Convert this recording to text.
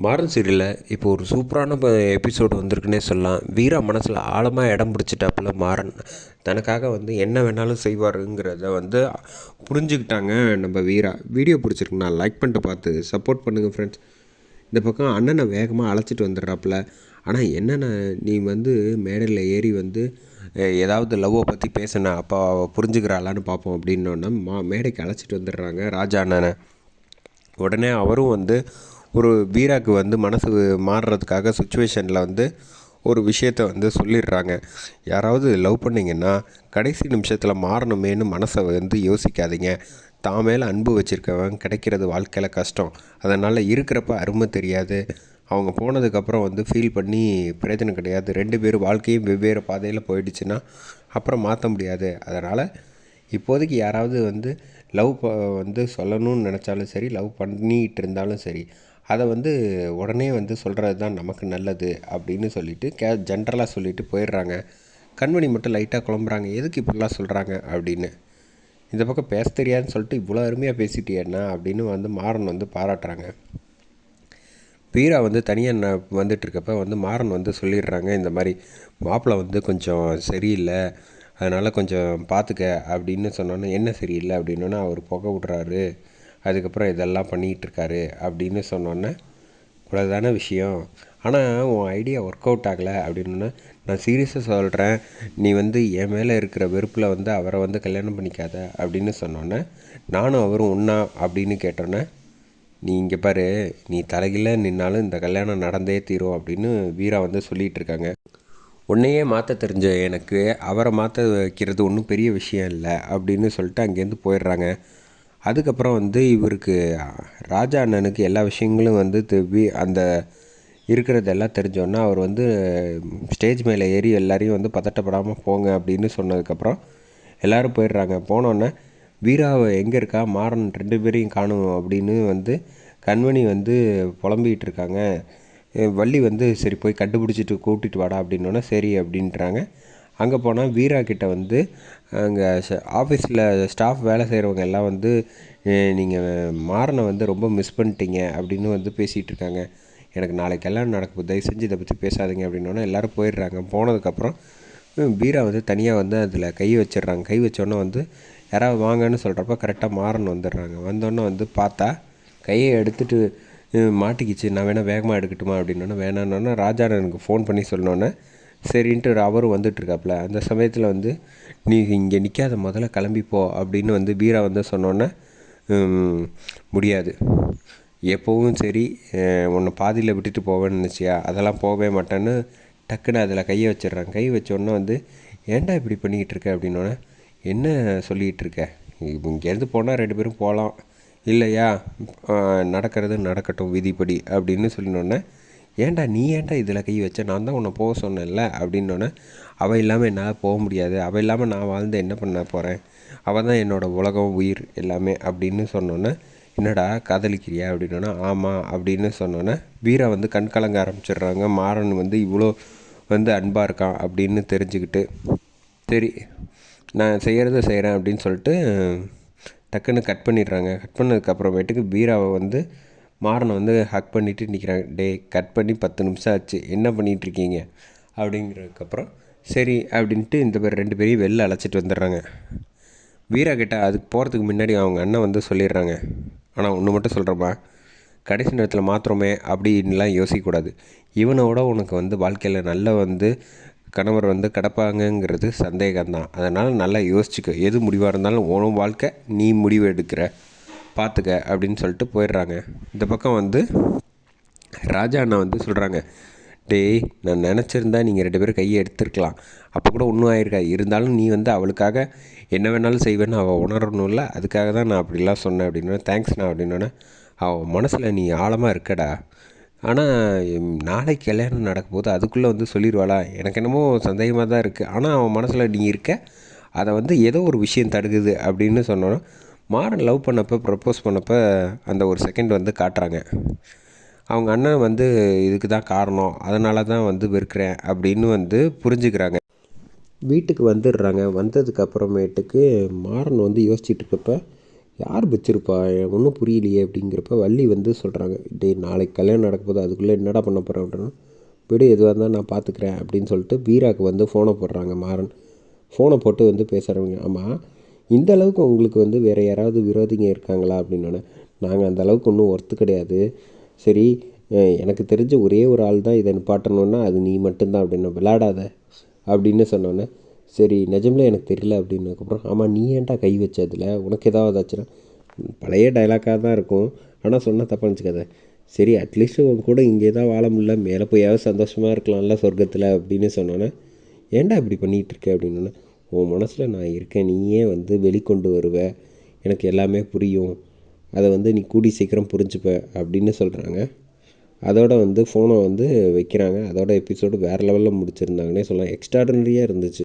மாறன் சீரியலில் இப்போ ஒரு சூப்பரான எபிசோடு வந்திருக்குன்னே சொல்லலாம். வீரா மனசில் ஆழமாக இடம் பிடிச்சிட்டாப்புல மாறன் தனக்காக என்ன வேணாலும் செய்வாருங்கிறத புரிஞ்சுக்கிட்டாங்க நம்ம வீரா. வீடியோ பிடிச்சிருக்குண்ணா லைக் பண்ணிட்டு பார்த்து சப்போர்ட் பண்ணுங்கள் ஃப்ரெண்ட்ஸ். இந்த பக்கம் அண்ணனை வேகமாக அழைச்சிட்டு வந்துடுறாப்புல. ஆனால் என்னென்ன நீ மேடையில் ஏறி ஏதாவது லவ்வை பற்றி பேசின அப்போ புரிஞ்சுக்கிறாளான்னு பார்ப்போம் அப்படின்னோடனே மேடைக்கு அழைச்சிட்டு வந்துடுறாங்க ராஜா அண்ணனை. உடனே அவரும் ஒரு வீராக்கு மனசு மாறுறதுக்காக சுச்சுவேஷனில் ஒரு விஷயத்தை சொல்லிடுறாங்க. யாராவது லவ் பண்ணிங்கன்னா கடைசி நிமிஷத்தில் மாறணுமேனு மனசை யோசிக்காதீங்க. தான் மேலே அன்பு வச்சுருக்கவன் கிடைக்கிறது வாழ்க்கையில் கஷ்டம். அதனால் இருக்கிறப்ப அருமை தெரியாது. அவங்க போனதுக்கப்புறம் ஃபீல் பண்ணி பிரயோஜனம் கிடையாது. 2 பேரும் வாழ்க்கையும் வெவ்வேறு பாதையில் போயிடுச்சுன்னா அப்புறம் மாற்ற முடியாது. அதனால் இப்போதைக்கு யாராவது லவ் சொல்லணும்னு நினச்சாலும் சரி, லவ் பண்ணிகிட்டு இருந்தாலும் சரி, அதை உடனே சொல்கிறது தான் நமக்கு நல்லது அப்படின்னு சொல்லிட்டு ஜென்ரலாக சொல்லிட்டு போயிடுறாங்க. கண்மணி மட்டும் லைட்டாக குழம்புறாங்க, எதுக்கு இப்படிலாம் சொல்கிறாங்க அப்படின்னு. இந்த பக்கம் பேச தெரியாதுன்னு சொல்லிட்டு இவ்வளோ அருமையாக பேசிட்டியேண்ணா அப்படின்னு மாறன் பாராட்டுறாங்க. வீரா தனியாக வந்துட்டுருக்கப்ப மாறன் சொல்லிடுறாங்க, இந்த மாதிரி மாப்பிள்ளை கொஞ்சம் சரியில்லை, அதனால் கொஞ்சம் பார்த்துக்க அப்படின்னு சொன்னோன்னே, என்ன சரியில்லை அப்படின்னோன்னா அவர் புகை விட்றாரு, அதுக்கப்புறம் இதெல்லாம் பண்ணிகிட்ருக்காரு அப்படின்னு சொன்னோன்னே, இவ்வளோதான விஷயம். ஆனால் உன் ஐடியா ஒர்க் அவுட் ஆகலை அப்படின்னா, நான் சீரியஸாக சொல்கிறேன், நீ என் மேலே இருக்கிற வெறுப்பில் அவரை கல்யாணம் பண்ணிக்காத அப்படின்னு சொன்னோன்னே, நானும் அவரும் ஒன்றா அப்படின்னு கேட்டோன்னே, நீ இங்கே பாரு, நீ தலைகீழ நின்னாலும் இந்த கல்யாணம் நடந்தே தீரும் அப்படின்னு வீரா சொல்லிகிட்டு இருக்காங்க. உன்னையே மாற்ற தெரிஞ்ச எனக்கு அவரை மாற்ற வைக்கிறது ஒன்றும் பெரிய விஷயம் இல்லை அப்படின்னு சொல்லிட்டு அங்கேருந்து போயிடுறாங்க. அதுக்கப்புறம் இவருக்கு ராஜா அண்ணனுக்கு எல்லா விஷயங்களும் அந்த இருக்கிறதெல்லாம் தெரிஞ்சோன்னா அவர் ஸ்டேஜ் மேலே ஏறி எல்லாரையும் பதட்டப்படாமல் போங்க அப்படின்னு சொன்னதுக்கப்புறம் எல்லோரும் போயிடுறாங்க. போனோன்னே வீராவை எங்கே இருக்கா, மாறன் 2 பேரையும் காணும் அப்படின்னு கண்மணி புலம்பிகிட்டு இருக்காங்க. வள்ளி சரி போய் கண்டுபிடிச்சிட்டு கூட்டிகிட்டு வாடா அப்படின்னோன்னா சரி அப்படின்றாங்க. அங்கே போனால் வீரா கிட்ட அங்கே ஆஃபீஸில் ஸ்டாஃப் வேலை செய்கிறவங்க எல்லாம் நீங்கள் மாறனை ரொம்ப மிஸ் பண்ணிட்டீங்க அப்படின்னு பேசிகிட்டு இருக்காங்க. எனக்கு நாளைக்கு கல்யாணம் நடக்கும், தயவு செஞ்சு இதை பற்றி பேசாதீங்க அப்படின்னோன்னா எல்லோரும் போயிடுறாங்க. போனதுக்கப்புறம் வீரா அதில் கை வச்சிடுறாங்க. கை வச்சோன்னே யாராவது வாங்கன்னு சொல்கிறப்ப கரெக்டாக மாறன் வந்துடுறாங்க. வந்தோன்னே பார்த்தா கையை எடுத்துகிட்டு மாட்டிக்கிச்சு, நான் வேணால் வேகமாக எடுக்கட்டுமா அப்படின்னோன்னே வேணான்னொன்னே ராஜா எனக்கு ஃபோன் பண்ணி சொன்னோன்னே சரின்ட்டு அவரும் வந்துட்டுருக்காப்புல. அந்த சமயத்தில் நீ இங்கே நிற்காத, முதல்ல கிளம்பிப்போ அப்படின்னு வீரா சொன்னோன்னே, முடியாது, எப்போவும் சரி உன்னை பாதியில் விட்டுட்டு போவேன்னு நினச்சியா, அதெல்லாம் போகவே மாட்டேன்னு டக்குன்னு அதில் கையை வச்சிடுறாங்க. கை வச்சோன்னே ஏன்டா இப்படி பண்ணிக்கிட்டு இருக்க அப்படின்னோடனே, என்ன சொல்லிகிட்டு இருக்க, இங்கேருந்து போனால் 2 பேரும் போகலாம், இல்லையா நடக்கிறது நடக்கட்டும் விதிப்படி அப்படின்னு சொல்லினோடனே, ஏன்டா இதில் கை வச்ச, நான் தான் உன்னை போக சொன்னேன்ல அப்படின்னோடனே, அவள் இல்லாமல் என்னால் போக முடியாது, அவள் இல்லாமல் நான் வாழ்ந்து என்ன பண்ண போகிறேன், அவள் தான் என்னோடய உலகம் உயிர் எல்லாமே அப்படின்னு சொன்னோன்னே, என்னடா காதலிக்கிறியா அப்படின்னோன்னா ஆமாம் அப்படின்னு சொன்னோன்னே வீரா கண் கலங்க ஆரம்பிச்சிடுறாங்க. மாறன் இவ்வளோ அன்பாக இருக்கான் அப்படின்னு தெரிஞ்சுக்கிட்டு, சரி நான் செய்கிறத செய்கிறேன் அப்படின்னு சொல்லிட்டு டக்குன்னு கட் பண்ணிடுறாங்க. கட் பண்ணதுக்கப்புறமேட்டுக்கு வீராவை மாறனை ஹக் பண்ணிவிட்டு நிற்கிறாங்க. டே கட் பண்ணி 10 நிமிஷம் ஆச்சு, என்ன பண்ணிகிட்ருக்கீங்க அப்படிங்கிறதுக்கப்புறம் சரி அப்படின்ட்டு இந்த பேர் 2 பேரையும் வெளில அழைச்சிட்டு வந்துடுறாங்க. வீரா கிட்ட அதுக்கு போகிறதுக்கு முன்னாடி அவங்க அண்ணன் சொல்லிடுறாங்க, ஆனால் ஒன்று மட்டும் சொல்கிறப்பா, கடைசி நேரத்தில் மாத்திரமே அப்படின்லாம் யோசிக்கக்கூடாது. இவனோட உனக்கு வாழ்க்கையில் நல்ல கணவர் கிடப்பாங்கங்கிறது சந்தேகம்தான். அதனால் நல்லா யோசிச்சுக்க, எது முடிவாக இருந்தாலும் உன் வாழ்க்கை நீ முடிவு எடுக்கிற, பார்த்துக்க அப்படின்னு சொல்லிட்டு போயிடுறாங்க. இந்த பக்கம் ராஜா அண்ணா சொல்கிறாங்க, டேய் நான் நினச்சிருந்தா நீங்கள் 2 பேரும் கையை எடுத்துருக்கலாம், அப்போ கூட ஒன்றும் ஆயிருக்கா, இருந்தாலும் நீ அவளுக்காக என்ன வேணாலும் செய்வேன்னு அவள் உணரணும்ல, அதுக்காக தான் நான் அப்படிலாம் சொன்னேன் அப்படின்னா, தேங்க்ஸ்ண்ணா அப்படின்னோடனே, அவள் மனசில் நீ ஆழமாக இருக்கடா, ஆனால் நாளைக்கு கல்யாணம் நடக்கும்போது அதுக்குள்ளே சொல்லிடுவாளா, எனக்கு என்னமோ சந்தேகமாக தான் இருக்குது, ஆனால் அவன் மனசில் நீ இருக்க, அதை ஏதோ ஒரு விஷயம் தடுக்குது அப்படின்னு சொன்னோன்னா, மாறன் லவ் பண்ணப்போ ப்ரப்போஸ் பண்ணப்போ அந்த ஒரு செகண்ட் காட்டுறாங்க. அவங்க அண்ணன் இதுக்கு தான் காரணம், அதனால தான் வெறுக்கிறேன் அப்படின்னு புரிஞ்சுக்கிறாங்க. வீட்டுக்கு வந்துடுறாங்க. வந்ததுக்கு அப்புறமேட்டுக்கு மாறன் யோசிச்சுட்டு இருக்கப்ப யார் வச்சிருப்பா ஒன்றும் புரியலையே அப்படிங்கிறப்ப வள்ளி வந்து சொல்கிறாங்க, டேய் நாளைக்கு கல்யாணம் நடக்க போது அதுக்குள்ளே என்னடா பண்ண போகிறேன் அப்படின்னா, விடு எதுவாக இருந்தால் நான் பார்த்துக்கிறேன் அப்படின்னு சொல்லிட்டு வீராவுக்கு வந்து ஃபோனை போடுறாங்க மாறன். ஃபோனை போட்டு வந்து பேசுகிறவங்க, ஆமாம் இந்த அளவுக்கு உங்களுக்கு வந்து வேறு யாராவது விரோதிங்க இருக்காங்களா அப்படின்னோடனே, நாங்கள் அந்த அளவுக்கு ஒன்றும் ஒர்த்து கிடையாது. சரி எனக்கு தெரிஞ்ச ஒரே ஒரு ஆள் தான் இதை நிப்பாட்டணுன்னா அது நீ மட்டும்தான் அப்படின்னு, விளையாடாத அப்படின்னு சொன்னோன்னே, சரி நிஜம்ல எனக்கு தெரியல அப்படின்னதுக்கப்புறம், ஆமாம் நீ ஏன்டா கை வச்சதில் உனக்கு ஏதாவது ஆச்சுன்னா, பழைய டைலாக்காக தான் இருக்கும் ஆனால் சொன்னால் தப்பாக நினச்சிக்காத. சரி அட்லீஸ்ட் உன் கூட இங்கே தான் வாழ முடியல, மேலே போயாவது சந்தோஷமாக இருக்கலாம்ல சொர்க்கத்தில் அப்படின்னு சொன்னோன்னே, ஏன்டா இப்படி பண்ணிகிட்ருக்க அப்படின்னோடனே, உன் மனசில் நான் இருக்கேன், நீயே வந்து வெளிக்கொண்டு வருவ, எனக்கு எல்லாமே புரியும், அதை வந்து நீ கூடி சீக்கிரம் புரிஞ்சுப்ப அப்படின்னு சொல்கிறாங்க. அதோட வந்து ஃபோனை வந்து வைக்கிறாங்க. அதோட எபிசோடு வேறு லெவலில் முடிச்சிருந்தாங்கன்னே சொல்லலாம். எக்ஸ்ட்ராடனரியாக இருந்துச்சு.